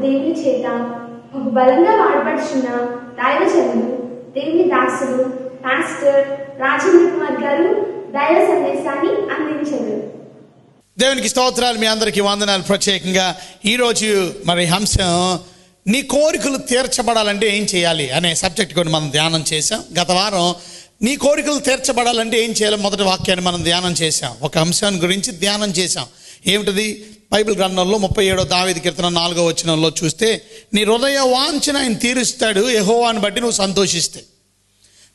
దేవుని చేత ఒక బలంగా వాడబడుచున్న దైవజనులు, దేవుని దాసులు, పాస్టర్ రాజేంద్ర కుమార్ గారు దైవ సందేశాన్ని అందించారు. దేవునికి స్తోత్రాలు. మీ అందరికీ వందనాలు. ప్రత్యేకంగా ఈరోజు మరి అంశం నీ కోరికలు తీర్చబడాలంటే ఏం చేయాలి అనే సబ్జెక్ట్ కొన్ని మనం ధ్యానం చేసాం. గత వారం నీ కోరికలు తీర్చబడాలంటే ఏం చేయాలి మొదటి వాక్యాన్ని మనం ధ్యానం చేసాం. ఒక అంశాన్ని గురించి ధ్యానం చేసాం. ఏమిటది? బైబిల్ గ్రంథంలో 37వ దావీదు కీర్తన 4వ వచనంలో చూస్తే, నీ హృదయ వాంఛన ఆయన తీరుస్తాడు, యెహోవాను బట్టి నువ్వు సంతోషిస్తే.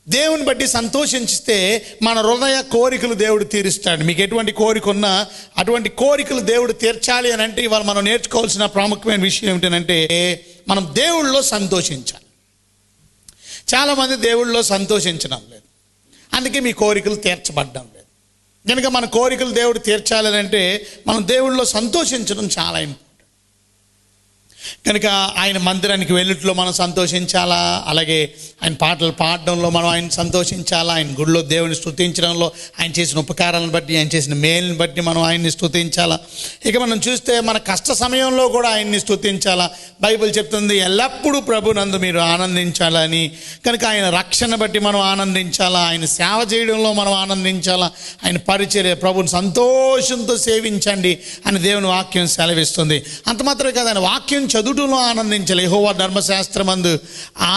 దేవుని బట్టి సంతోషించితే మన హృదయ కోరికలు దేవుడు తీరుస్తాడు. మీకు ఎటువంటి కోరిక ఉన్నా అటువంటి కోరికలు దేవుడు తీర్చాలి అని అంటే ఇవాళ మనం నేర్చుకోవాల్సిన ప్రాముఖ్యమైన విషయం ఏమిటంటే, మనం దేవుళ్ళలో సంతోషించాలి. చాలామంది దేవుళ్ళలో సంతోషించడం లేదు, అందుకే మీ కోరికలు తీర్చబడ్డం లేదు. కనుక మన కోరికలు దేవుడు తీర్చాలి అంటే మనం దేవుళ్ళలో సంతోషించడం చాలా ఇంపార్టెంట్. కనుక ఆయన మందిరానికి వెళ్ళుట్లో మనం సంతోషించాలా, అలాగే ఆయన పాటలు పాడడంలో మనం ఆయన సంతోషించాలా, ఆయన గుడిలో దేవుని స్తుతించడంలో ఆయన చేసిన ఉపకారాలను బట్టి, ఆయన చేసిన మేలుని బట్టి మనం ఆయన్ని స్తుతించాలా. ఇక మనం చూస్తే మన కష్ట సమయంలో కూడా ఆయన్ని స్తుతించాలా. బైబిల్ చెప్తుంది ఎల్లప్పుడూ ప్రభునందు మీరు ఆనందించాలని. కనుక ఆయన రక్షణ బట్టి మనం ఆనందించాలా, ఆయన సేవ చేయడంలో మనం ఆనందించాలా, ఆయన పరిచర్య ప్రభుని సంతోషంతో సేవించండి అని దేవుని వాక్యం సెలవిస్తుంది. అంత మాత్రమే కాదు, ఆయన వాక్యం చదువుటంలో ఆనందించాలి. యెహోవా ధర్మశాస్త్రమందు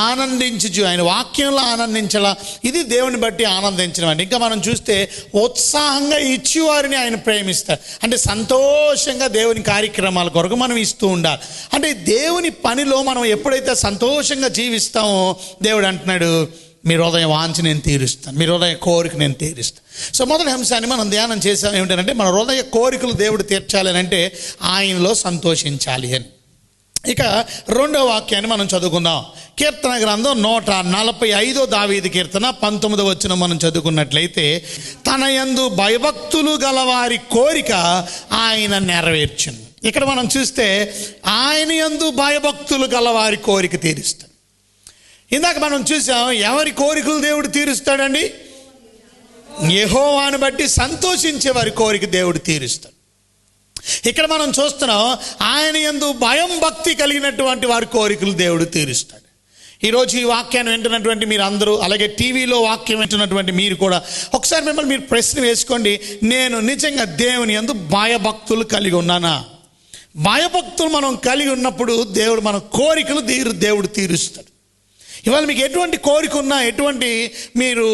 ఆనందించు, ఆయన వాక్యంలో ఆనందించాలా. ఇది దేవుని బట్టి ఆనందించడం అండి. ఇంకా మనం చూస్తే ఉత్సాహంగా ఇచ్చేవారిని ఆయన ప్రేమిస్తారు. అంటే సంతోషంగా దేవుని కార్యక్రమాల కొరకు మనం ఇస్తూ ఉండాలి. అంటే దేవుని పనిలో మనం ఎప్పుడైతే సంతోషంగా జీవిస్తామో దేవుడు అంటున్నాడు, మీ హృదయ వాంఛ నేను తీరుస్తాను, మీ హృదయ కోరిక నేను తీరుస్తాను. సో మొదటి అంశాన్ని మనం ధ్యానం చేసాం. ఏమిటంటే మన హృదయ కోరికలు దేవుడు తీర్చాలి అని అంటే ఆయనలో సంతోషించాలి అని. ఇక రెండో వాక్యాన్ని మనం చదువుకుందాం. కీర్తన గ్రంథం 145 దావీదు కీర్తన 19వ వచనం మనం చదువుకున్నట్లయితే, తన యందు భయభక్తులు గలవారి కోరిక ఆయన నెరవేర్చును. ఇక్కడ మనం చూస్తే ఆయన యందు భయభక్తులు గలవారి కోరిక తీరుస్తాడు. ఇందాక మనం చూసాం ఎవరి కోరికలు దేవుడు తీరుస్తాడండి? యెహోవాను బట్టి సంతోషించే వారి కోరిక దేవుడు తీరుస్తాడు. ఇక్కడ మనం చూస్తున్నాం ఆయన యందు భయం భక్తి కలిగినటువంటి వారి కోరికలు దేవుడు తీరుస్తాడు. ఈరోజు ఈ వాక్యాన్ని వింటున్నటువంటి మీరు అందరూ, అలాగే టీవీలో వాక్యం వింటున్నటువంటి మీరు కూడా ఒకసారి మిమ్మల్ని మీరు ప్రశ్న వేసుకోండి, నేను నిజంగా దేవుని యందు భయభక్తులు కలిగి ఉన్నానా? భయభక్తులు మనం కలిగి ఉన్నప్పుడు దేవుడు మన కోరికలు దేవుడు తీరుస్తాడు. ఇవాళ మీకు ఎటువంటి కోరిక ఉన్నా, ఎటువంటి మీరు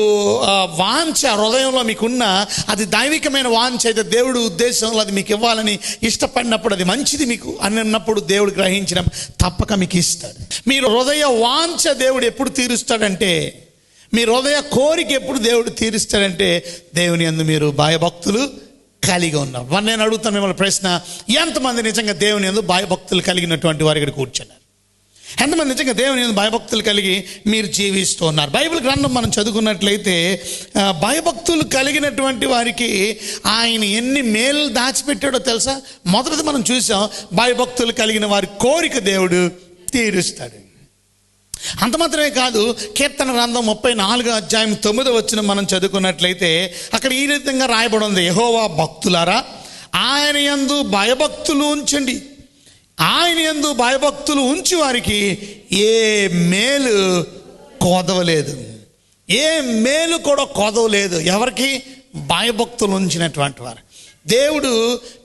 వాంఛ హృదయంలో మీకున్నా, అది దైవికమైన వాంఛ అయితే దేవుడు ఉద్దేశంలో అది మీకు ఇవ్వాలని ఇష్టపడినప్పుడు, అది మంచిది మీకు అని అన్నప్పుడు దేవుడు గ్రహించిన తప్పక మీకు ఇస్తాడు. మీరు హృదయ వాంఛ దేవుడు ఎప్పుడు తీరుస్తాడంటే, మీ హృదయ కోరిక ఎప్పుడు దేవుడు తీరుస్తాడంటే దేవుని యందు మీరు భయభక్తులు కలిగి ఉన్నారు. నేను అడుగుతాను మిమ్మల్ని ప్రశ్న, ఎంతమంది నిజంగా దేవుని యందు భయభక్తులు కలిగినటువంటి వారు ఇక్కడ కూర్చున్నారు? ఎంతమంది నిజంగా దేవుని యందు భయభక్తులు కలిగి మీరు జీవిస్తూ ఉన్నారు? బైబిల్ గ్రంథం మనం చదువుకున్నట్లయితే భయభక్తులు కలిగినటువంటి వారికి ఆయన ఎన్ని మేలు దాచిపెట్టాడో తెలుసా? మొదటిది మనం చూసాం, భయభక్తులు కలిగిన వారి కోరిక దేవుడు తీరుస్తాడు. అంత మాత్రమే కాదు, కీర్తన గ్రంథం 34వ అధ్యాయం 9వ వచనం మనం చదువుకున్నట్లయితే అక్కడ ఈ విధంగా రాయబడి ఉంది, యెహోవా భక్తులారా ఆయన యందు భయభక్తులు ఉంచండి, ఆయన యందు భయభక్తులు ఉంచి వారికి ఏ మేలు కొదవలేదు. ఏ మేలు కూడా కొదవలేదు. ఎవరికి? భయభక్తులు ఉంచినటువంటి వారు. దేవుడు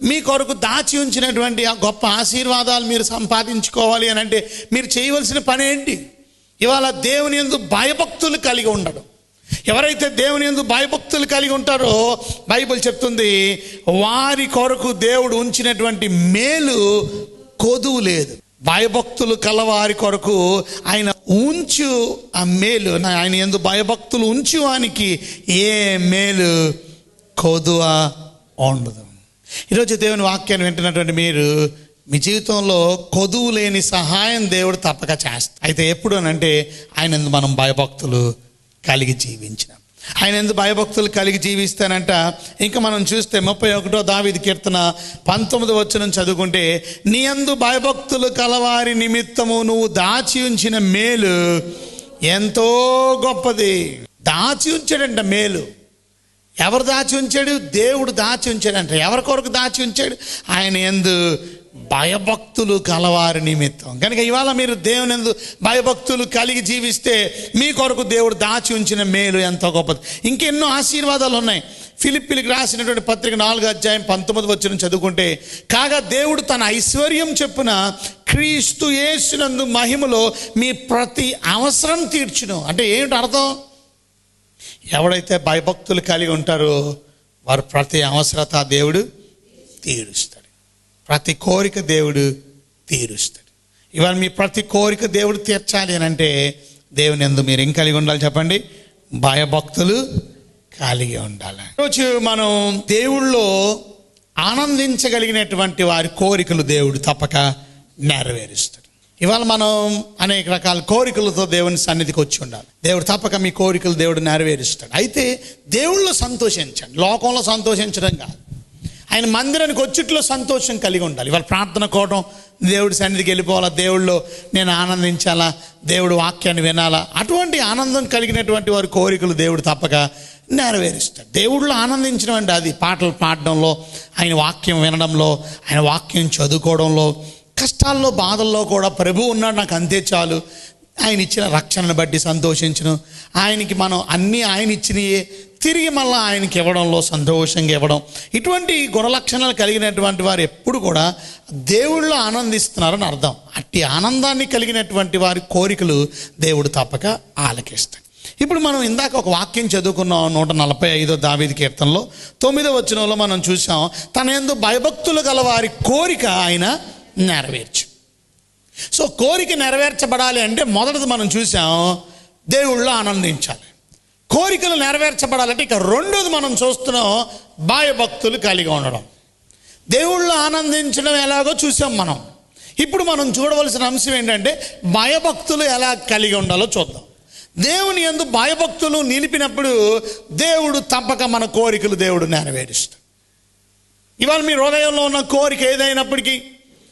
మీ కొరకు దాచి ఉంచినటువంటి ఆ గొప్ప ఆశీర్వాదాలు మీరు సంపాదించుకోవాలి అని అంటే మీరు చేయవలసిన పని ఏంటి? ఇవాళ దేవుని యందు భయభక్తులు కలిగి ఉండడం. ఎవరైతే దేవుని యందు భయభక్తులు కలిగి ఉంటారో బైబిల్ చెప్తుంది, వారి కొరకు దేవుడు ఉంచినటువంటి మేలు కొదువు లేదు. భయభక్తులు కలవారి కొరకు ఆయన ఉంచు ఆ మేలు, ఆయన యందు భయభక్తులు ఉంచువానికి ఏ మేలు కొదువ ఉండదు. ఈరోజు దేవుని వాక్యాన్ని వింటున్నటువంటి మీరు, మీ జీవితంలో కొదువు లేని సహాయం దేవుడు తప్పక చేస్తాడు. అయితే ఎప్పుడు అని అంటే ఆయన యందు మనం భయభక్తులు కలిగి జీవించిన, ఆయన యందు భయభక్తులు కలిగి జీవిస్తానంట. ఇంకా మనం చూస్తే 31వ దావీదు కీర్తన 19వ వచనం చదువుకుంటే, నీ యందు భయభక్తులు కలవారి నిమిత్తము నువ్వు దాచి ఉంచిన మేలు ఎంతో గొప్పది. దాచి ఉంచాడంట మేలు. ఎవరు దాచి ఉంచాడు? దేవుడు దాచి ఉంచాడంట. ఎవరి కొరకు దాచి ఉంచాడు? ఆయన యందు భయభక్తులు కలవారి నిమిత్తం. కనుక ఇవాళ మీరు దేవుని యందు భయభక్తులు కలిగి జీవిస్తే మీ కొరకు దేవుడు దాచి ఉంచిన మేలు ఎంతో గొప్పది. ఇంకెన్నో ఆశీర్వాదాలు ఉన్నాయి. ఫిలిప్పీలకు రాసినటువంటి పత్రిక 4:19 చదువుకుంటే, కాగా దేవుడు తన ఐశ్వర్యం చొప్పున క్రీస్తు యేసునందు మహిమలో మీ ప్రతి అవసరం తీర్చును. అంటే ఏమిటి అర్థం? ఎవడైతే భయభక్తులు కలిగి ఉంటారో వారు ప్రతి అవసరత దేవుడు తీరుస్తాడు, ప్రతి కోరిక దేవుడు తీరుస్తాడు. ఇవాళ మీ ప్రతి కోరిక దేవుడు తీర్చాలి అని అంటే దేవుని యందు మీరు ఏం కలిగి ఉండాలి చెప్పండి? భయభక్తులు కలిగి ఉండాలి. ఈరోజు మనం దేవుళ్ళో ఆనందించగలిగినటువంటి వారి కోరికలు దేవుడు తప్పక నెరవేరుస్తాడు. ఇవాళ మనం అనేక రకాల కోరికలతో దేవుని సన్నిధికి వచ్చి ఉండాలి. దేవుడు తప్పక మీ కోరికలు దేవుడు నెరవేరుస్తాడు. అయితే దేవుళ్ళో సంతోషించండి, లోకంలో సంతోషించడం కాదు. ఆయన మందిరానికి వచ్చిట్లో సంతోషం కలిగి ఉండాలి. ఇవాళ ప్రార్థన కోవడం, దేవుడి సన్నిధికి వెళ్ళిపోవాలా, దేవుళ్ళో నేను ఆనందించాలా, దేవుడు వాక్యాన్ని వినాలా, అటువంటి ఆనందం కలిగినటువంటి వారి కోరికలు దేవుడు తప్పక నెరవేరుస్తాడు. దేవుళ్ళు ఆనందించడం అంటే అది పాటలు పాడడంలో, ఆయన వాక్యం వినడంలో, ఆయన వాక్యం చదువుకోవడంలో, కష్టాల్లో బాధల్లో కూడా ప్రభు ఉన్నాడు నాకు అంతే చాలు, ఆయన ఇచ్చిన రక్షణను బట్టి సంతోషించను, ఆయనకి మనం అన్నీ ఆయన ఇచ్చినయే తిరిగి మళ్ళీ ఆయనకి ఇవ్వడంలో సంతోషంగా ఇవ్వడం, ఇటువంటి గుణలక్షణాలు కలిగినటువంటి వారు ఎప్పుడు కూడా దేవుళ్ళు ఆనందిస్తున్నారని అర్థం. అట్టి ఆనందాన్ని కలిగినటువంటి వారి కోరికలు దేవుడు తప్పక ఆలకిస్తాడు. ఇప్పుడు మనం ఇందాక ఒక వాక్యం చదువుకున్నాం, 145 దావీదు కీర్తనలో 9వ వచనంలో మనం చూసాం, తన యందు భయభక్తులు గల వారి కోరిక ఆయన నెరవేర్చు. సో కోరిక నెరవేర్చబడాలి అంటే మొదటిది మనం చూసాం, దేవుళ్ళో ఆనందించాలి. కోరికలు నెరవేర్చబడాలంటే ఇక రెండోది మనం చూస్తున్నాం, భయభక్తులు కలిగి ఉండడం. దేవుళ్ళో ఆనందించడం ఎలాగో చూసాం మనం. ఇప్పుడు మనం చూడవలసిన అంశం ఏంటంటే భయభక్తులు ఎలా కలిగి ఉండాలో చూద్దాం. దేవుని యందు భయభక్తులు నిలిపినప్పుడు దేవుడు తప్పక మన కోరికలు దేవుడు నెరవేరుస్తాడు. ఇవాళ మీ హృదయంలో ఉన్న కోరిక ఏదైనప్పటికీ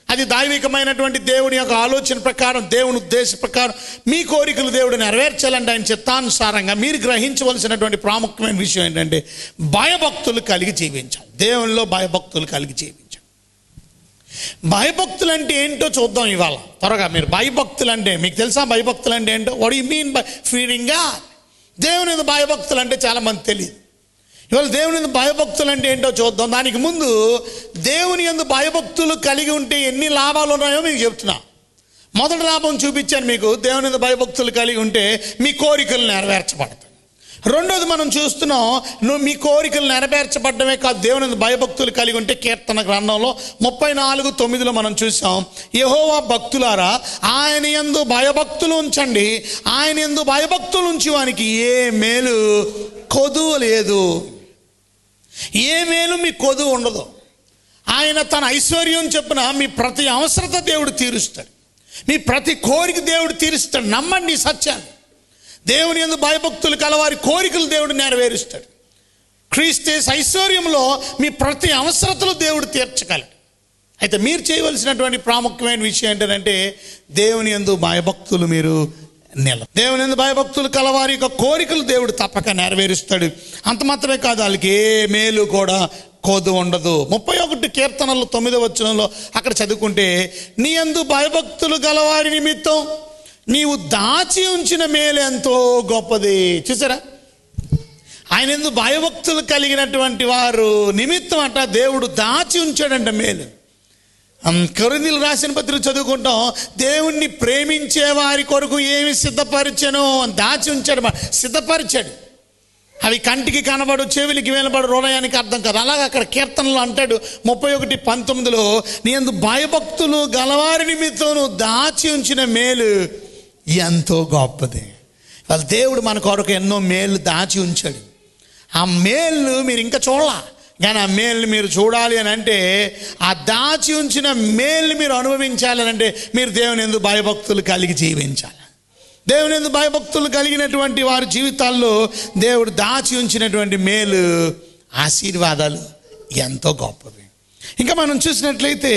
అది దైవికమైనటువంటి దేవుని యొక్క ఆలోచన ప్రకారం, దేవుని ఉద్దేశ ప్రకారం మీ కోరికలు దేవుడు నెరవేర్చాలంటే ఆయన చిత్తానుసారంగా మీరు గ్రహించవలసినటువంటి ప్రాముఖ్యమైన విషయం ఏంటంటే భయభక్తులు కలిగి జీవించాలి. దేవునిలో భయభక్తులు కలిగి జీవించాలి. భయభక్తులు అంటే ఏంటో చూద్దాం ఇవాళ త్వరగా. మీరు భయభక్తులు అంటే మీకు తెలుసా? భయభక్తులు అంటే ఏంటో? What you mean by fearing God? దేవుని యందు భయభక్తులు అంటే చాలామంది తెలియదు. ఇవాళ దేవుని యందు భయభక్తులు అంటే ఏంటో చూద్దాం. దానికి ముందు దేవుని యందు భయభక్తులు కలిగి ఉంటే ఎన్ని లాభాలు ఉన్నాయో మీకు చెప్తున్నా. మొదటి లాభం చూపించాను మీకు, దేవుని యందు భయభక్తులు కలిగి ఉంటే మీ కోరికలు నెరవేర్చబడతాయి. రెండోది మనం చూస్తున్నాం, నువ్వు మీ కోరికలు నెరవేర్చబడ్డమే కాదు, దేవుని యందు భయభక్తులు కలిగి ఉంటే కీర్తన గ్రంథంలో 34:9 మనం చూసాం, యెహోవా భక్తులారా ఆయన యందు భయభక్తులు ఉంచండి, ఆయన యందు భయభక్తులు ఉంచి వానికి ఏ మేలు కొదువ లేదు. ఏ మేలు మీ కొదువు ఉండదు. ఆయన తన ఐశ్వర్యం చొప్పున మీ ప్రతి అవసరత దేవుడు తీరుస్తాడు, మీ ప్రతి కోరిక దేవుడు తీరుస్తాడు. నమ్మండి ఈ సత్యాన్ని. దేవుని యందు భయభక్తులు కలవారి కోరికలు దేవుడు నెరవేరుస్తాడు. క్రీస్తు ఐశ్వర్యంలో మీ ప్రతి అవసరతలు దేవుడు తీర్చగలడు. అయితే మీరు చేయవలసినటువంటి ప్రాముఖ్యమైన విషయం ఏంటంటే దేవుని యందు భయభక్తులు మీరు దేవుని యందు భయభక్తులు కలవారి యొక్క కోరికలు దేవుడు తప్పక నెరవేరుస్తాడు. అంత మాత్రమే కాదు, వాళ్ళకి ఏ మేలు కూడా కొదు ఉండదు. 31 కీర్తనలు 9వ వచనంలో అక్కడ చదువుకుంటే, నీ యందు భయభక్తులు గలవారి నిమిత్తం నీవు దాచి ఉంచిన మేలు ఎంతో గొప్పది. చూసారా? ఆయన యందు భయభక్తులు కలిగినటువంటి వారు నిమిత్తం అంట దేవుడు దాచి ఉంచాడంట మేలు. కొరింథీయులకు రాసిన పత్రిక చదువుకుంటాం, దేవుణ్ణి ప్రేమించే వారి కొరకు ఏమి సిద్ధపరిచానో దాచి ఉంచాడు, సిద్ధపరిచాడు. అవి కంటికి కనబడు, చెవిలికి వినబడు, హృదయానికి అర్థం కాదు. అలాగే అక్కడ కీర్తనలో అంటాడు 31:19, నీ యందు భయభక్తులు గలవారి నిమిత్తం దాచి ఉంచిన మేలు ఎంతో గొప్పది. వాళ్ళ దేవుడు మన కొరకు ఎన్నో మేలు దాచి ఉంచాడు. ఆ మేలు మీరు ఇంకా చూడాల, కానీ ఆ మేల్ని మీరు చూడాలి అని అంటే, ఆ దాచి ఉంచిన మేల్ని మీరు అనుభవించాలి అని అంటే మీరు దేవుని యందు భయభక్తులు కలిగి జీవించాలి. దేవుని యందు భయభక్తులు కలిగినటువంటి వారి జీవితాల్లో దేవుడు దాచి ఉంచినటువంటి మేలు, ఆశీర్వాదాలు ఎంతో గొప్పవి. ఇంకా మనం చూసినట్లయితే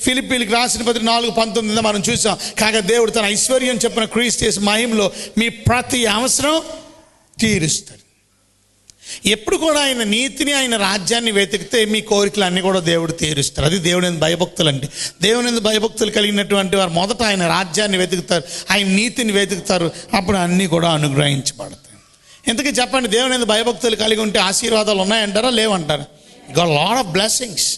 ఫిలిప్పీలకు రాసిన పత్రిక 4:19 మనం చూసాం, కాగా దేవుడు తన ఐశ్వర్యం చెప్పిన క్రీస్తు యేసు మహిమలో మీ ప్రతి అవసరం తీరుస్తాడు. ఎప్పుడు కూడా ఆయన నీతిని, ఆయన రాజ్యాన్ని వెతికితే మీ కోరికలు అన్నీ కూడా దేవుడు తీరుస్తారు. అది దేవుని యందు భయభక్తులు అంటే. దేవుని యందు భయభక్తులు కలిగినటువంటి వారు మొదట ఆయన రాజ్యాన్ని వెతుకుతారు, ఆయన నీతిని వెతుకుతారు, అప్పుడు అన్నీ కూడా అనుగ్రహించబడతాయి. ఇంతకీ చెప్పండి, దేవుని యందు భయభక్తులు కలిగి ఉంటే ఆశీర్వాదాలు ఉన్నాయంటారా, లేవంటారా? Got lot of blessings.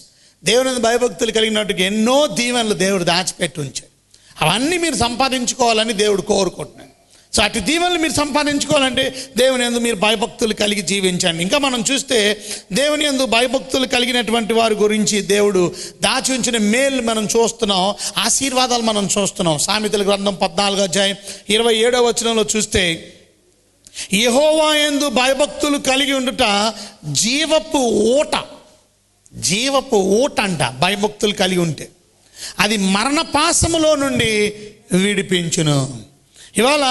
దేవుని యందు భయభక్తులు కలిగినట్టుగా ఎన్నో దీవెనలు దేవుడు దాచిపెట్టి ఉంచాడు. అవన్నీ మీరు సంపాదించుకోవాలని దేవుడు కోరుకుంటున్నాడు. సో అటు దీవెనలు మీరు సంపాదించుకోవాలంటే దేవుని యందు మీరు భయభక్తులు కలిగి జీవించండి. ఇంకా మనం చూస్తే దేవుని యందు భయభక్తులు కలిగినటువంటి వారి గురించి దేవుడు దాచి ఉంచిన మేలు మనం చూస్తున్నాం, ఆశీర్వాదాలు మనం చూస్తున్నాం. సామెతల గ్రంథం 14:27 చూస్తే, యెహోవా యందు భయభక్తులు కలిగి ఉండుట జీవపు ఊట అంట. భయభక్తులు కలిగి ఉంటే అది మరణపాశములో నుండి విడిపించును. ఇవాళ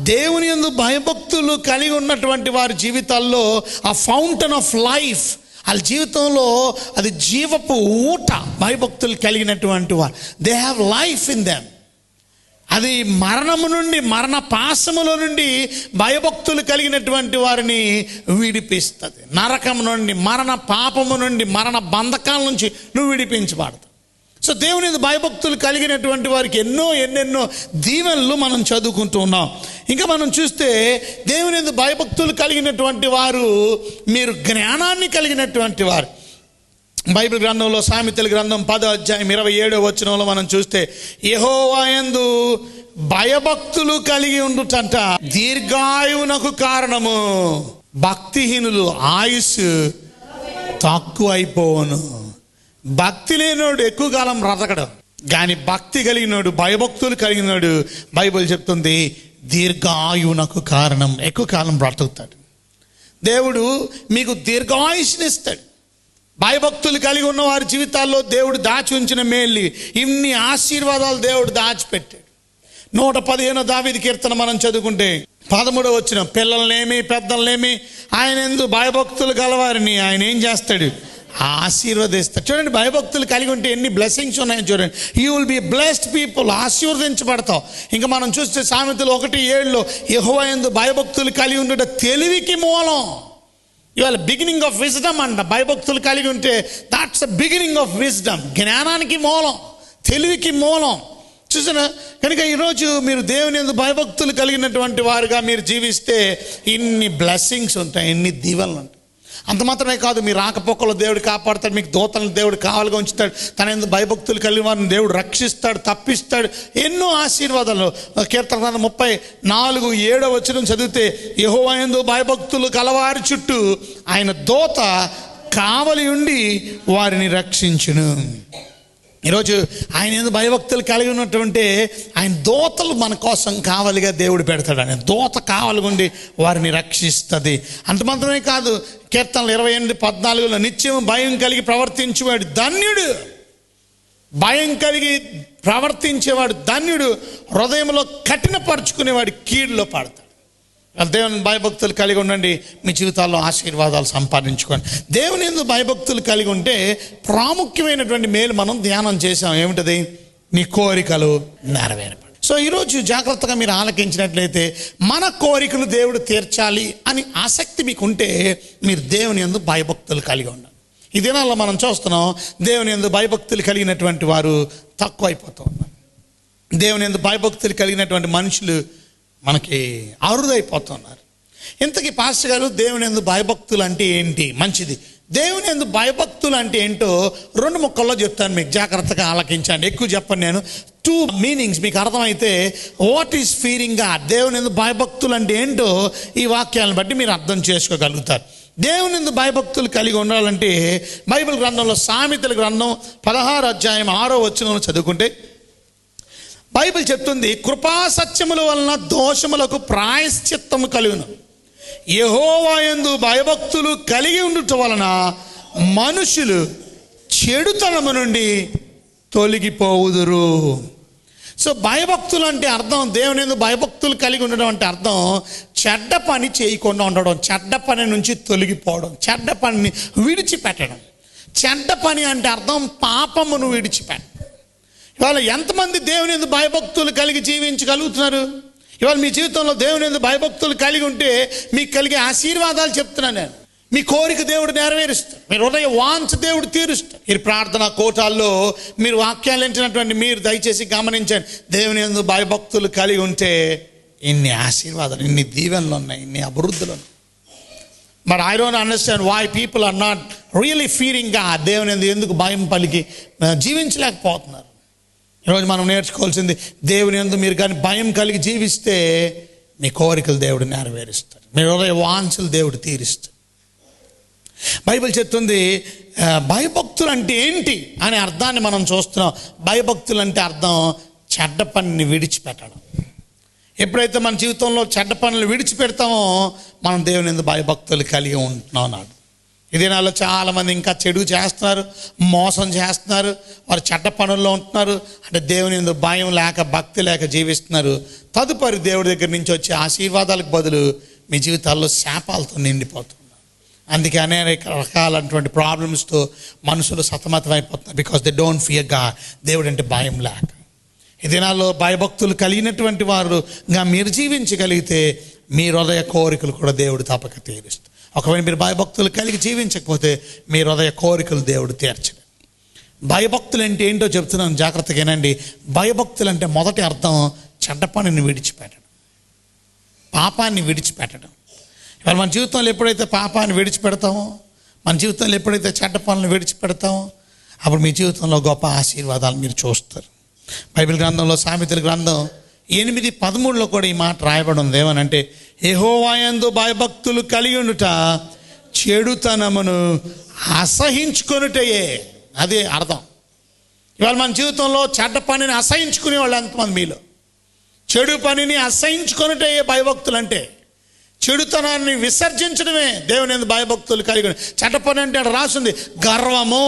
దేవుని యందు భయభక్తులు కలిగి ఉన్నటువంటి వారి జీవితాల్లో ఆ ఫౌంటైన్ ఆఫ్ లైఫ్, వాళ్ళ జీవితంలో అది జీవపు ఊట. భయభక్తులు కలిగినటువంటి వారు, they have life in them. అది మరణము నుండి, మరణ పాశములో నుండి భయభక్తులు కలిగినటువంటి వారిని విడిపిస్తుంది. నరకం నుండి, మరణ పాపము నుండి, మరణ బంధకాల నుంచి నువ్వు విడిపించబడతావు. సో దేవుని యందు భయభక్తులు కలిగినటువంటి వారికి ఎన్నెన్నో దీవెనలు మనం చదువుకుంటూ ఉన్నాం. ఇంకా మనం చూస్తే దేవుని యందు భయభక్తులు కలిగినటువంటి వారు, మీరు జ్ఞానాన్ని కలిగినటువంటి వారు. బైబిల్ గ్రంథంలో సామెతల గ్రంథం 10:27 మనం చూస్తే, యెహోవా యందు భయభక్తులు కలిగి ఉండుటంట దీర్ఘాయువునకు కారణము, భక్తిహీనులు ఆయుస్సు తక్కువ అయిపోవును. భక్తి లేనోడు ఎక్కువ కాలం బ్రతకడం, కానీ భక్తి కలిగినోడు, భయభక్తులు కలిగినోడు, బైబిల్ చెప్తుంది దీర్ఘాయువునకు కారణం, ఎక్కువ కాలం బ్రతుకుతాడు. దేవుడు మీకు దీర్ఘాయుష్నిస్తాడు. భయభక్తులు కలిగి ఉన్న వారి జీవితాల్లో దేవుడు దాచి ఉంచిన మేలు, ఇన్ని ఆశీర్వాదాలు దేవుడు దాచిపెట్టాడు. 115 దావీదు కీర్తన మనం చదువుకుంటే 13 పిల్లలనేమి పెద్దలనేమి ఆయన యందు భయభక్తులు గలవారిని ఆయన ఏం చేస్తాడు, ఆశీర్వదిస్తాడు. చూడండి, భయభక్తులు కలిగి ఉంటే ఎన్ని బ్లెస్సింగ్స్ ఉన్నాయో చూడండి. You will be blessed people, ఆశీర్వదించబడతావు. ఇంకా మనం చూస్తే సామెతలు 1:7 యెహోవా యందు భయభక్తులు కలిగి ఉండుట తెలివికి మూలం. ఇవాళ బిగినింగ్ ఆఫ్ విజ్డమ్ అంట. భయభక్తులు కలిగి ఉంటే that's a beginning of wisdom. జ్ఞానానికి మూలం, తెలివికి మూలం. చూసిన కనుక ఈరోజు మీరు దేవుని యందు భయభక్తులు కలిగినటువంటి వారుగా మీరు జీవిస్తే ఇన్ని బ్లెస్సింగ్స్ ఉంటాయి, ఇన్ని దీవెనలు ఉంటాయి. అంత మాత్రమే కాదు, మీ రాకపోకలో దేవుడు కాపాడుతాడు, మీకు దూతలను దేవుడు కావాలిగా ఉంచుతాడు, తన యందు భయభక్తులు కలిగిన వారిని దేవుడు రక్షిస్తాడు, తప్పిస్తాడు. ఎన్నో ఆశీర్వాదాలు. కీర్తన 34:7 చదివితే, యెహోవా యందు భయభక్తులు కలవారి చుట్టూ ఆయన దూత కావలి ఉండి వారిని రక్షించును. ఈరోజు ఆయన యందు భయభక్తులు కలిగి ఉన్నటువంటి ఆయన దూతలు మన కోసం కావలిగా దేవుడు పెడతాడు. ఆయన దూత కావలి ఉండి వారిని రక్షిస్తుంది. అంత మాత్రమే కాదు, కీర్తనలు 28:14 నిత్యం భయం కలిగి ప్రవర్తించేవాడు ధన్యుడు. భయం కలిగి ప్రవర్తించేవాడు ధన్యుడు. హృదయంలో కఠినపరుచుకునేవాడు కీడులో పడతాడు. దేవుని భయభక్తులు కలిగి ఉండండి, మీ జీవితాల్లో ఆశీర్వాదాలు సంపాదించుకోండి. దేవుని యందు భయభక్తులు కలిగి ఉంటే ప్రాముఖ్యమైనటువంటి మేలు మనం ధ్యానం చేసాం. ఏమిటది? నీ కోరికలు నెరవేరపడి. సో ఈరోజు జాగ్రత్తగా మీరు ఆలకించినట్లయితే, మన కోరికలు దేవుడు తీర్చాలి అని ఆసక్తి మీకుంటే మీరు దేవుని యందు భయభక్తులు కలిగి ఉండాలి. ఈ దినాల్లో మనం చూస్తున్నాం, దేవుని యందు భయభక్తులు కలిగినటువంటి వారు తక్కువైపోతూ ఉన్నారు. దేవుని యందు భయభక్తులు కలిగినటువంటి మనుషులు మనకి అరుదైపోతున్నారు. ఇంతకీ పాస్టర్ గారు, దేవుని యందు భయభక్తులు అంటే ఏంటి? మంచిది. దేవుని యందు భయభక్తులు అంటే ఏంటో 2 ముక్కల్లో చెప్తాను, మీకు జాగ్రత్తగా ఆలకించండి. ఎక్కువ చెప్పండి నేను. 2 మీనింగ్స్ మీకు అర్థమైతే వాట్ ఈస్ ఫీరింగ్ గాడ్, దేవుని యందు భయభక్తులు అంటే ఏంటో ఈ వాక్యాలను బట్టి మీరు అర్థం చేసుకోగలుగుతారు. దేవుని యందు భయభక్తులు కలిగి ఉండాలంటే బైబిల్ గ్రంథంలో సామెతల గ్రంథం 16:6 చదువుకుంటే బైబిల్ చెప్తుంది, కృపా సత్యముల వలన దోషములకు ప్రాయశ్చిత్తము కలుగును. యెహోవా యందు భయభక్తులు కలిగి ఉండుట వలన మనుషులు చెడుతనము నుండి తొలగిపోవుదురు. సో భయభక్తులు అంటే అర్థం, దేవుని యందు భయభక్తులు కలిగి ఉండడం అంటే అర్థం చెడ్డ పని చేయకుండా ఉండడం, చెడ్డ పని నుంచి తొలగిపోవడం, చెడ్డ పనిని విడిచిపెట్టడం. చెడ్డ పని అంటే అర్థం పాపమును విడిచిపెట్టడం. ఇవాళ ఎంతమంది దేవుని యందు భయభక్తులు కలిగి జీవించగలుగుతున్నారు? ఇవాళ మీ జీవితంలో దేవుని యందు భయభక్తులు కలిగి ఉంటే మీకు కలిగే ఆశీర్వాదాలు చెప్తున్నాను నేను. మీ కోరిక దేవుడు నెరవేరుస్తారు. మీ హృదయ వాంఛ దేవుడు తీరుస్తారు. మీరు ప్రార్థన కోటాల్లో మీరు వాక్యాలు వింటున్నటువంటి మీరు దయచేసి గమనించండి. దేవుని యందు భయభక్తులు కలిగి ఉంటే ఇన్ని ఆశీర్వాదాలు, ఇన్ని దీవెనలు ఉన్నాయి, ఇన్ని అభివృద్ధులు ఉన్నాయి. But I don't understand why people are not really feeling God. దేవుని యందు ఎందుకు భయం పలికి జీవించలేకపోతున్నారు? ఈరోజు మనం నేర్చుకోవాల్సింది, దేవుని యందు మీరు కానీ భయం కలిగి జీవిస్తే మీ కోరికలు దేవుడు నెరవేరుస్తాడు. మీ హృదయ వాంఛలు దేవుడు తీరుస్తాడు. బైబిల్ చెప్తుంది భయభక్తులు అంటే ఏంటి అనే అర్థాన్ని మనం చూస్తున్నాం. భయభక్తులు అంటే అర్థం చెడ్డ పనిని విడిచిపెట్టడం. ఎప్పుడైతే మన జీవితంలో చెడ్డ పనులు విడిచిపెడతామో మనం దేవుని యందు భయభక్తులు కలిగి ఉంటున్నాం అన్నాడు. ఈ దినాల్లో చాలామంది ఇంకా చెడు చేస్తున్నారు, మోసం చేస్తున్నారు, వారు చెడ్డ పనుల్లో ఉంటున్నారు. అంటే దేవుని యందు భయం లేక భక్తి లేక జీవిస్తున్నారు. తదుపరి దేవుడి దగ్గర నుంచి వచ్చే ఆశీర్వాదాలకు బదులు మీ జీవితాల్లో శాపాలతో నిండిపోతున్నారు. అందుకే అనేక రకాలైనటువంటి ప్రాబ్లమ్స్తో మనుషులు సతమతం అయిపోతున్నారు. Because they don't fear God. దేవుడు అంటే భయం లేక. ఈ దినాల్లో భయభక్తులు కలిగినటువంటి వారుగా మీరు జీవించగలిగితే మీ హృదయ కోరికలు కూడా దేవుడు తప్పక తీరుస్తాడు. ఒకవేళ మీరు భయభక్తులు కలిగి జీవించకపోతే మీ హృదయ కోరికలు దేవుడు తీర్చడు. భయభక్తులు అంటే ఏంటో చెప్తున్నాను, జాగ్రత్తగా వినండి. భయభక్తులు అంటే మొదటి అర్థం చెడ్డ పనిని విడిచిపెట్టడం, పాపాన్ని విడిచిపెట్టడం. ఇవాళ మన జీవితంలో ఎప్పుడైతే పాపాన్ని విడిచిపెడతామో, మన జీవితంలో ఎప్పుడైతే చెడ్డ పనులను విడిచిపెడతామో అప్పుడు మీ జీవితంలో గొప్ప ఆశీర్వాదాలు మీరు చూస్తారు. బైబిల్ గ్రంథంలో సామెతల గ్రంథం 8:13 కూడా ఈ మాట రాయబడి ఉంది. ఏమనంటే, యెహోవా యందు భయభక్తులు కలిగి ఉండుట చెడుతనమును అసహించుకొనుటయే. అదే అర్థం. ఇవాళ మన జీవితంలో చెడ్డ పనిని అసహించుకునే వాళ్ళు ఎంతమంది మీలో? చెడు పనిని అసహించుకొనుటయే భయభక్తులు అంటే. చెడుతనాన్ని విసర్జించడమే దేవుని యందు భయభక్తులు కలిగి. చెడ్డ పని అంటే అక్కడ రాసింది గర్వము,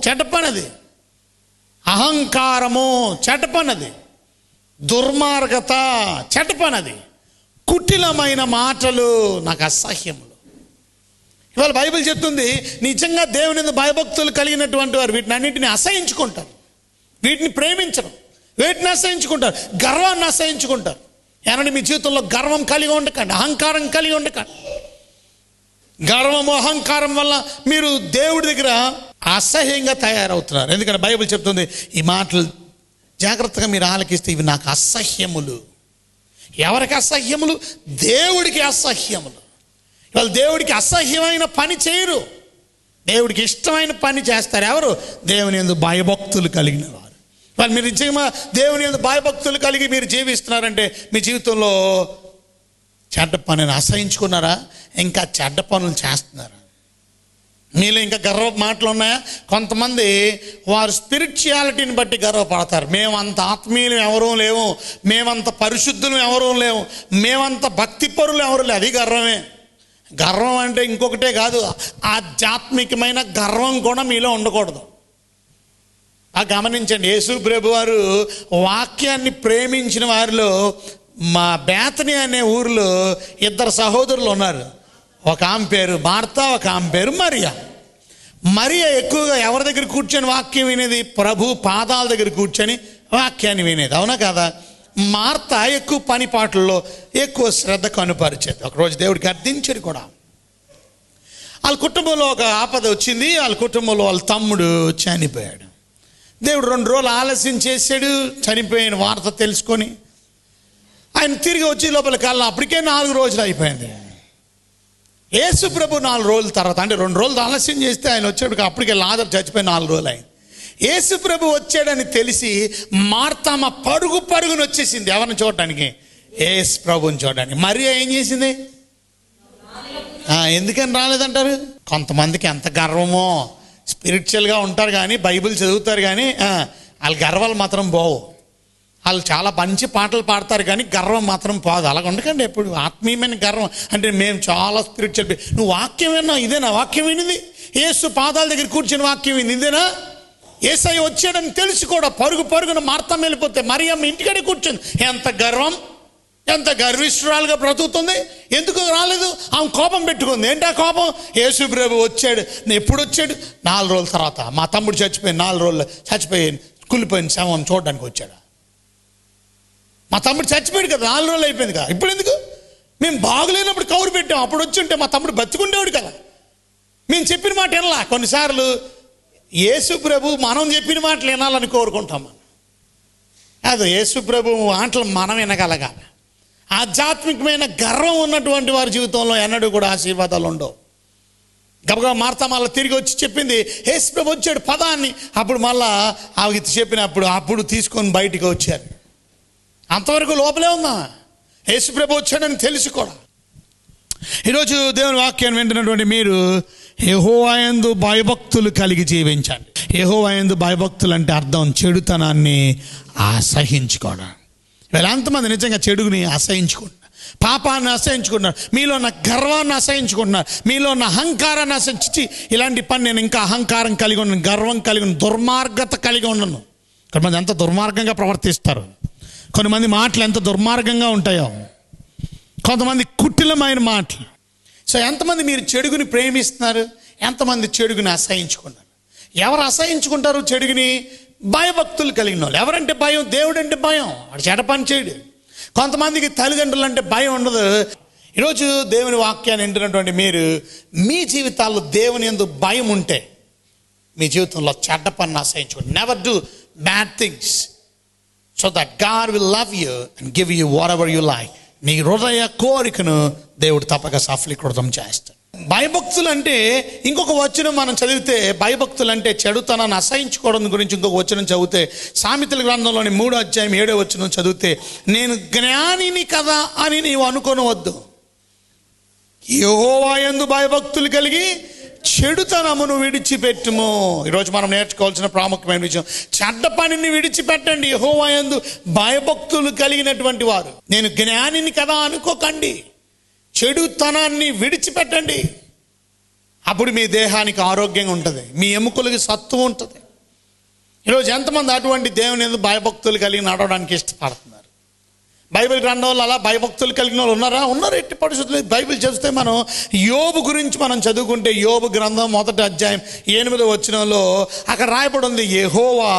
చెడ్డ పని అది. అహంకారము, చెడ్డ పని అది. దుర్మార్గత, చెడ్డ పని అది. కుటిలమైన మాటలు నాకు అసహ్యములు. ఇవాళ బైబిల్ చెప్తుంది, నిజంగా దేవుని యందు భయభక్తులు కలిగినటువంటి వారు వీటిని అన్నింటినీ అసహించుకుంటారు, వీటిని ప్రేమించరు, వీటిని అసహించుకుంటారు, గర్వాన్ని అసహించుకుంటారు. ఏమంటే మీ జీవితంలో గర్వం కలిగి ఉండకండి, అహంకారం కలిగి ఉండకండి. గర్వము అహంకారం వల్ల మీరు దేవుడి దగ్గర అసహ్యంగా తయారవుతున్నారు. ఎందుకంటే బైబిల్ చెప్తుంది, ఈ మాటలు జాగ్రత్తగా మీరు ఆలకిస్తే ఇవి నాకు అసహ్యములు. ఎవరికి అసహ్యములు? దేవుడికి అసహ్యములు. ఇవాళ దేవుడికి అసహ్యమైన పని చేయరు, దేవుడికి ఇష్టమైన పని చేస్తారు. ఎవరు? దేవుని యందు భయభక్తులు కలిగిన వారు. వాళ్ళు మీరు నిజంగా దేవుని యందు భయభక్తులు కలిగి మీరు జీవిస్తున్నారంటే మీ జీవితంలో చెడ్డ పనిని అసహించుకున్నారా? ఇంకా చెడ్డ పనులు చేస్తున్నారా? మీలో ఇంకా గర్వ మాటలు ఉన్నాయా? కొంతమంది వారు స్పిరిచువాలిటీని బట్టి గర్వపడతారు. మేమంత ఆత్మీయులు ఎవరూ లేవు, మేమంత పరిశుద్ధులు ఎవరూ లేవు, మేమంత భక్తిపరులు ఎవరు లేవు. అది గర్వమే. గర్వం అంటే ఇంకొకటే కాదు, ఆధ్యాత్మికమైన గర్వం కూడా మీలో ఉండకూడదు. గమనించండి, యేసు ప్రభు వారు వాక్యాన్ని ప్రేమించిన వారిలో మా బేతని అనే ఊరిలో 2 సహోదరులు ఉన్నారు. ఒక ఆమె పేరు మార్తా, ఒక ఆమె పేరు మరియా. మరియా ఎక్కువగా ఎవరి దగ్గర కూర్చొని వాక్యం వినేది? ప్రభు పాదాల దగ్గర కూర్చొని వాక్యాన్ని వినేది. అవునా కదా? మార్తా ఎక్కువ పనిపాట్లలో ఎక్కువ శ్రద్ధ కనుపరిచేది. ఒకరోజు దేవుడికి అర్థించేది కూడా. వాళ్ళ కుటుంబంలో ఒక ఆపద వచ్చింది. వాళ్ళ కుటుంబంలో వాళ్ళ తమ్ముడు చనిపోయాడు. దేవుడు 2 రోజులు ఆలస్యం చేశాడు. చనిపోయిన వార్త తెలుసుకొని ఆయన తిరిగి వచ్చి లోపల కల్లా అప్పటికే 4 రోజులు అయిపోయింది. యేసు ప్రభు 4 రోజుల తర్వాత, అంటే 2 రోజులు ఆలస్యం చేస్తే ఆయన వచ్చాడు, అప్పటికే లాజరు చచ్చిపోయి 4 రోజులు అయింది. యేసు ప్రభు వచ్చాడని తెలిసి మార్తమ్మ పరుగున వచ్చేసింది. ఎవరిని చూడడానికి? యేసు ప్రభుని చూడడానికి. మరియా ఏం చేసింది? ఎందుకని రాలేదంటారు? కొంతమందికి ఎంత గర్వమో. స్పిరిచువల్గా ఉంటారు కానీ, బైబిల్ చదువుతారు కానీ వాళ్ళ గర్వాలు మాత్రం పోవు. వాళ్ళు చాలా మంచి పాటలు పాడతారు కానీ గర్వం మాత్రం పోదు. అలాగ ఉండకండి ఎప్పుడు. ఆత్మీయమైన గర్వం అంటే మేము చాలా స్పిరిచువల్. నువ్వు వాక్యం విన్నా, ఇదేనా వాక్యం వినిది? యేసు పాదాల దగ్గర కూర్చొని వాక్యం విని ఇదేనా? యేసయ్య వచ్చాడని తెలిసి కూడా పరుగున మార్తమ్మ వెళ్ళిపోతే మరియమ్మ ఇంటికాడే కూర్చుంది. ఎంత గర్వం! ఎంత గర్విష్ఠురాలుగా బ్రతుకుతుంది. ఎందుకు రాలేదు? ఆమె కోపం పెట్టుకుంది. ఏంటా కోపం? యేసు ప్రభు వచ్చాడు. ఎప్పుడు వచ్చాడు? 4 రోజుల తర్వాత. మా తమ్ముడు చచ్చిపోయి 4 రోజులు చచ్చిపోయి కుళ్ళిపోయిన శవం చూడడానికి వచ్చాడు. మా తమ్ముడు చచ్చిపోయాడు కదా, 4 రోజులు అయిపోయింది కదా. ఇప్పుడు ఎందుకు? మేము బాగులేనప్పుడు కౌరు పెట్టాం, అప్పుడు వచ్చి ఉంటే మా తమ్ముడు బతికుండేవాడు కదా. మేము చెప్పిన మాట వినలా. కొన్నిసార్లు యేసు ప్రభు మనం చెప్పిన మాటలు వినాలని కోరుకుంటాం. అది యేసు ప్రభు మాటలు మనం వినగలగాలి. ఆధ్యాత్మికమైన గర్వం ఉన్నటువంటి వారి జీవితంలో ఎన్నడూ కూడా ఆశీర్వాదాలు ఉండవు. గబగబా మార్తా మళ్ళీ తిరిగి వచ్చి చెప్పింది, యేసు ప్రభు వచ్చాడు పదాన్ని. అప్పుడు మళ్ళా ఆమె చెప్పినప్పుడు తీసుకొని బయటికి వచ్చారు. అంతవరకు లోపలే ఉందా, యేసు ప్రభు వచ్చాడని తెలిసి కూడా. ఈరోజు దేవుని వాక్యాన్ని వింటున్నటువంటి మీరు యెహోవా యందు భయభక్తులు కలిగి జీవించండి. యెహోవా యందు భయభక్తులు అంటే అర్థం చెడుతనాన్ని అసహించుకోవడం. వీళ్ళ ఎంతమంది నిజంగా చెడుని అసహించుకుంటున్నారు, పాపాన్ని అసహించుకుంటున్నారు, మీలో ఉన్న గర్వాన్ని అసహించుకుంటున్నారు, మీలో ఉన్న అహంకారాన్ని అసహించి ఇలాంటి పని నేను ఇంకా అహంకారం కలిగి ఉన్నాను, గర్వం కలిగి ఉన్నాను, దుర్మార్గత కలిగి ఉన్నాను. కొంతమంది ఎంత దుర్మార్గంగా ప్రవర్తిస్తారు, కొంతమంది మాటలు ఎంత దుర్మార్గంగా ఉంటాయో, కొంతమంది కుటిలమైన మాటలు. సో ఎంతమంది మీరు చెడుగుని ప్రేమిస్తున్నారు, ఎంతమంది చెడుగుని అసహించుకున్నారు? ఎవరు అసహించుకుంటారు చెడుగుని? భయభక్తులు కలిగిన వాళ్ళు. ఎవరంటే భయం? దేవుడు అంటే భయం, వాడు చెడ్డ పని చేయడు. కొంతమందికి తల్లిదండ్రులు అంటే భయం ఉండదు. ఈరోజు దేవుని వాక్యాన్ని వింటున్నటువంటి మీరు మీ జీవితాల్లో దేవుని యందు భయం ఉంటే మీ జీవితంలో చెడ్డ పని అసహించుకోండి. Never do bad things so that God will love you and give you whatever you like. మీ హృదయ కోరికను దేవుడు తప్పక సఫలీకృతం చేస్తాడు. భయభక్తులు అంటే ఇంకొక వచనం మనం చదివితే, భయభక్తులు అంటే చెడుతనాన్ని అసహించుకోవడం గురించి ఇంకొక వచనం చదివితే, సామెతల గ్రంథంలోని 3వ అధ్యాయం 7వ వచనం చదివితే, నేను జ్ఞానిని కదా అని నీవు అనుకోనవద్దు, యెహోవా యందు భయభక్తులు కలిగి చెడుతనమును విడిచిపెట్టుము. ఈరోజు మనం నేర్చుకోవాల్సిన ప్రాముఖ్యమైన విషయం, చెడ్డ పనిని విడిచిపెట్టండి. యెహోవా యందు భయభక్తులు కలిగినటువంటి వారు. నేను జ్ఞానిని కదా అనుకోకండి, చెడుతనాన్ని విడిచిపెట్టండి. అప్పుడు మీ దేహానికి ఆరోగ్యంగా ఉంటుంది, మీ ఎముకలకి సత్వం ఉంటుంది. ఈరోజు ఎంతమంది అటువంటి దేవుని యందు భయభక్తులు కలిగి నడవడానికి ఇష్టపడుతున్నారు? బైబిల్ గ్రంథంలో అలా భయభక్తులు కలిగిన వాళ్ళు ఉన్నారా? ఉన్నారు. ఎట్టి పరిస్థితులు బైబిల్ చదివితే మనం యోబు గురించి మనం చదువుకుంటే, యోబు గ్రంథం 1వ అధ్యాయం 8వ వచనంలో అక్కడ రాయబడి ఉంది, యెహోవా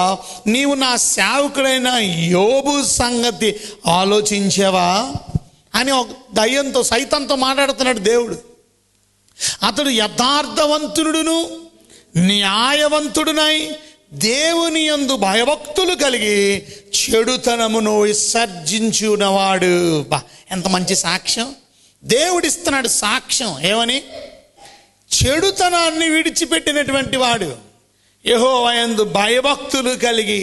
నీవు నా సేవకుడైన యోబు సంగతి ఆలోచించావా అని ఒక దయ్యంతో, సైతంతో మాట్లాడుతున్నాడు దేవుడు. అతడు యథార్థవంతుడును న్యాయవంతుడునై దేవుని యందు భయభక్తులు కలిగి చెడుతనమును విసర్జించునవాడు. బా, ఎంత మంచి సాక్ష్యం దేవుడిస్తున్నాడు. సాక్ష్యం ఏమని? చెడుతనాన్ని విడిచిపెట్టినటువంటి వాడు, యెహోవా యందు భయభక్తులు కలిగి.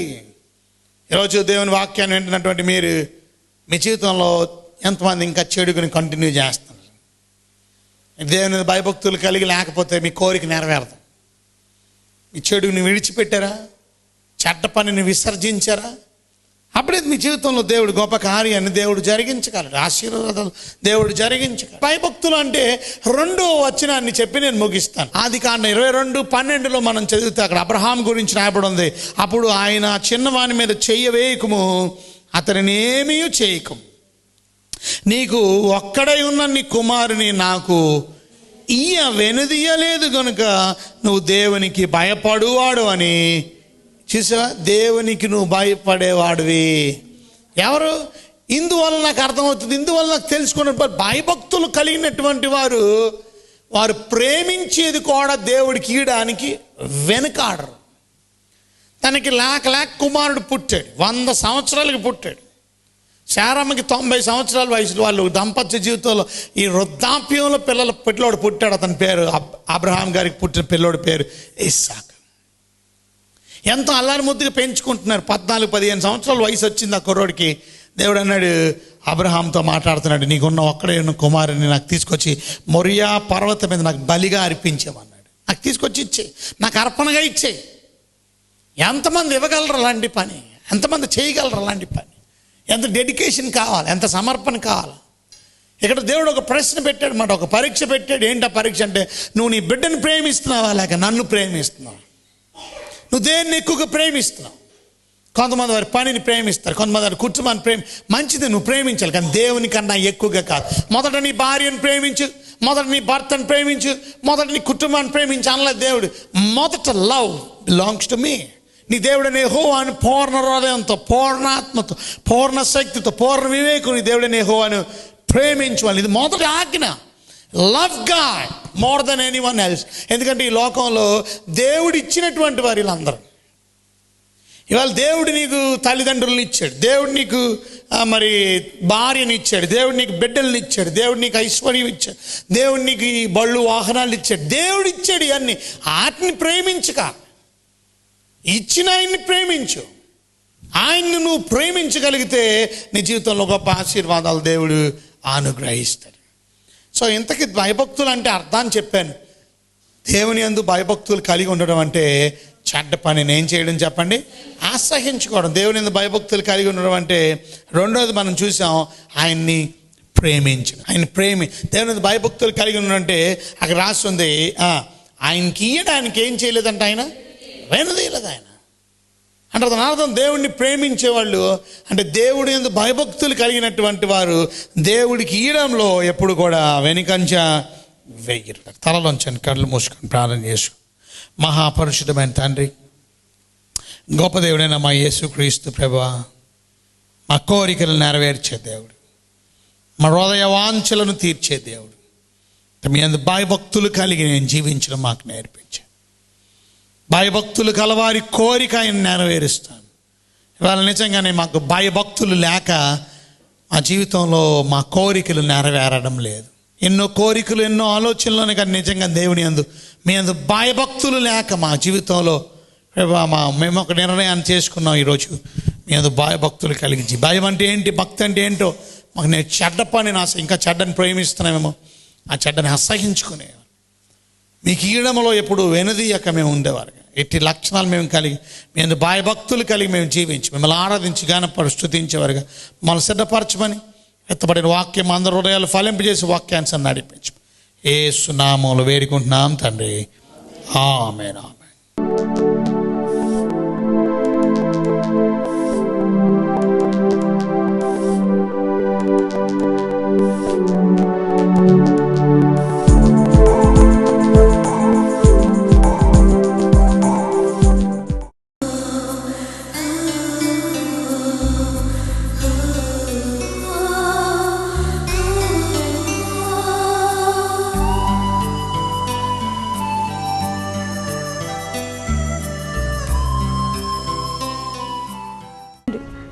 ఈరోజు దేవుని వాక్యాన్ని వింటున్నటువంటి మీరు మీ జీవితంలో ఎంతమంది ఇంకా చెడుగుని కంటిన్యూ చేస్తున్నారు? దేవుని భయభక్తులు కలిగి లేకపోతే మీ కోరిక నెరవేరదు. మీ చెడుని విడిచిపెట్టారా, చెడ్డ పనిని విసర్జించారా, అప్పుడే మీ జీవితంలో దేవుడు గొప్ప కార్యాన్ని దేవుడు జరిగించగలడు, ఆశీర్వాదాలు దేవుడు జరిగించగలడు. భయభక్తులు అంటే 2వ వచనాన్ని చెప్పి నేను ముగిస్తాను. ఆదికాండం 22:12 మనం చదివితే అక్కడ అబ్రహాం గురించి రాయబడి ఉంది, అప్పుడు ఆయన చిన్నవాని మీద చెయ్యవేయకము, అతనిని ఏమీ చేయకము, నీకు ఒక్కడై ఉన్న నీ కుమారుని నాకు వెనుదీయలేదు కనుక నువ్వు దేవునికి భయపడువాడు అని. చూసావా, దేవునికి నువ్వు భయపడేవాడివి. ఎవరు? ఇందువల్ల నాకు అర్థమవుతుంది, ఇందువల్ల నాకు తెలుసుకున్న భయభక్తులు కలిగినటువంటి వారు, వారు ప్రేమించేది కూడా దేవుడికి ఇవ్వడానికి వెనుకాడరు. తనకి లేక కుమారుడు పుట్టాడు, 100 సంవత్సరాలకి పుట్టాడు. శారమ్మకి 90 సంవత్సరాల వయసులో వాళ్ళు దాంపత్య జీవితంలో ఈ వృద్ధాప్యంలో పిల్లోడు పుట్టాడు. అతని పేరు అబ్రహాం గారికి పుట్టిన పిల్లోడి పేరు ఇస్సాకు. ఎంతో అల్లారి ముద్దుగా పెంచుకుంటున్నారు. 14-15 సంవత్సరాల వయసు వచ్చింది ఆ కుర్రోడికి. దేవుడు అన్నాడు, అబ్రహాంతో మాట్లాడుతున్నాడు, నీకున్న ఒక్కడే ఉన్న కుమారుని నాకు తీసుకొచ్చి మొరియా పర్వతం మీద నాకు బలిగా అర్పించామన్నాడు. నాకు తీసుకొచ్చి ఇచ్చే, నాకు అర్పణగా ఇచ్చే. ఎంతమంది ఇవ్వగలరు అలాంటి పని? ఎంతమంది చేయగలరు అలాంటి పని? ఎంత డెడికేషన్ కావాలి, ఎంత సమర్పణ కావాలి? ఇక్కడ దేవుడు ఒక ప్రశ్న పెట్టాడు మాట, ఒక పరీక్ష పెట్టాడు. ఏంటి ఆ పరీక్ష అంటే, నువ్వు నీ బిడ్డను ప్రేమిస్తున్నావా లేక నన్ను ప్రేమిస్తున్నావు? నువ్వు దేన్ని ఎక్కువగా ప్రేమిస్తున్నావు? కొంతమంది వారి పనిని ప్రేమిస్తారు, కొంతమంది వారి కుటుంబాన్ని మంచిది నువ్వు ప్రేమించాలి, కానీ దేవుని కన్నా ఎక్కువగా కాదు. మొదట నీ భార్యను ప్రేమించు, మొదట నీ భర్తను ప్రేమించు, మొదట నీ కుటుంబాన్ని ప్రేమించు అనలేదు దేవుడు. మొదట లవ్ బిలాంగ్స్ టు మీ. నీ దేవుడనే యెహోవాను పూర్ణ హృదయంతో, పూర్ణాత్మతో, పూర్ణ శక్తితో, పూర్ణ వివేకం నీ దేవుడనే యెహోవాను ప్రేమించాలి. ఇది మొదటి ఆజ్ఞ. Love God more than anyone else. ఎందుకంటే ఈ లోకంలో దేవుడు ఇచ్చినటువంటి వారు వీళ్ళందరూ. ఇవాళ దేవుడు నీకు తల్లిదండ్రులను ఇచ్చాడు, దేవుడు నీకు మరి భార్యని ఇచ్చాడు, దేవుడు నీకు బిడ్డలను ఇచ్చాడు, దేవుడు నీకు ఐశ్వర్యం ఇచ్చాడు, దేవుడు నీకు ఈ బళ్ళు వాహనాలు ఇచ్చాడు, దేవుడు ఇచ్చాడు ఇవన్నీ. వాటిని ప్రేమించక, ఇచ్చిన ఆయన్ని ప్రేమించు. ఆయన్ని నువ్వు ప్రేమించగలిగితే నీ జీవితంలో గొప్ప ఆశీర్వాదాలు దేవుడు అనుగ్రహిస్తాడు. సో ఇంతకీ భయభక్తులు అంటే అర్థాన్ని చెప్పాను. దేవుని యందు భయభక్తులు కలిగి ఉండడం అంటే చెడ్డ పనిని ఏం చేయడం చెప్పండి, అసహించుకోవడం. దేవుని యందు భయభక్తులు కలిగి ఉండడం అంటే రెండోది మనం చూసాం, ఆయన్ని ప్రేమించడం. దేవుని యందు భయభక్తులు కలిగి ఉండడం అంటే అక్కడ రాస్తుంది, ఆయనకి ఇయ్యడానికి ఏం చేయలేదంట, ఆయన వెనదీయలేదు. ఆయన అంటే దాని అర్థం దేవుడిని ప్రేమించేవాళ్ళు అంటే దేవుడి యందు భయభక్తులు కలిగినటువంటి వారు దేవుడికి ఇయ్యడంలో ఎప్పుడు కూడా వెనుకంజ వెయ్యరు. తలలోంచండి, కళ్ళు మూసుకొని ప్రార్థన చేసు. మహాపరిశుద్ధమైన తండ్రి, గొప్ప దేవుడైన మా యేసుక్రీస్తు ప్రభువా, మా కోరికలు నెరవేర్చే దేవుడు, మా హృదయ వాంఛలను తీర్చే దేవుడు, మీ అందు భయభక్తులు కలిగి నేను జీవించడం మాకు నేర్పించాను. భయభక్తులు కలవారి కోరిక ఆయన నెరవేరుస్తాను. ఇవాళ నిజంగానే మాకు భయభక్తులు లేక మా జీవితంలో మా కోరికలు నెరవేరడం లేదు. ఎన్నో కోరికలు, ఎన్నో ఆలోచనలను కానీ నిజంగా దేవుని యందు మీ అందు భయభక్తులు లేక మా జీవితంలో మేము ఒక నిర్ణయాన్ని చేసుకున్నాం. ఈరోజు మీ అందు భయభక్తులు కలిగించి, భయం అంటే ఏంటి, భక్తి అంటే ఏంటో మాకు నేను చెడ్డ పని ఇంకా చెడ్డని ప్రేమిస్తున్నామేమో, ఆ చెడ్డని అసహించుకునే మీకు ఈడమలో ఎప్పుడు వెనుదీయక మేము ఉండేవారు. ఎట్టి లక్షణాలు మేము కలిగి మీ అందు భయభక్తులు కలిగి మేము జీవించి మిమ్మల్ని ఆరాధించి గానపడి స్తుతించేవారుగా మమ్మల్ని సిద్ధపరచమని, ఎత్తబడిన వాక్యం అందరి హృదయాలు ఫలింపజేసి వాక్యాన్ని నడిపించు. యేసు నామములో వేడుకుంటున్నాం తండ్రి, ఆమేన్.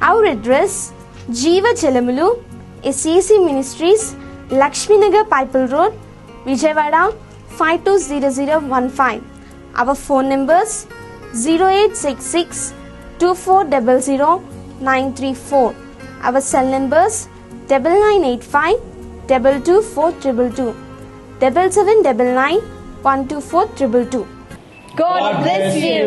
Our address, Jeeva Jalamulu, SCC Ministries, Lakshminagar Pipal Road, Vijayawada 520015. Our phone numbers 0866 2400 934. Our cell numbers 9985 22422, 7799 12422. God bless you.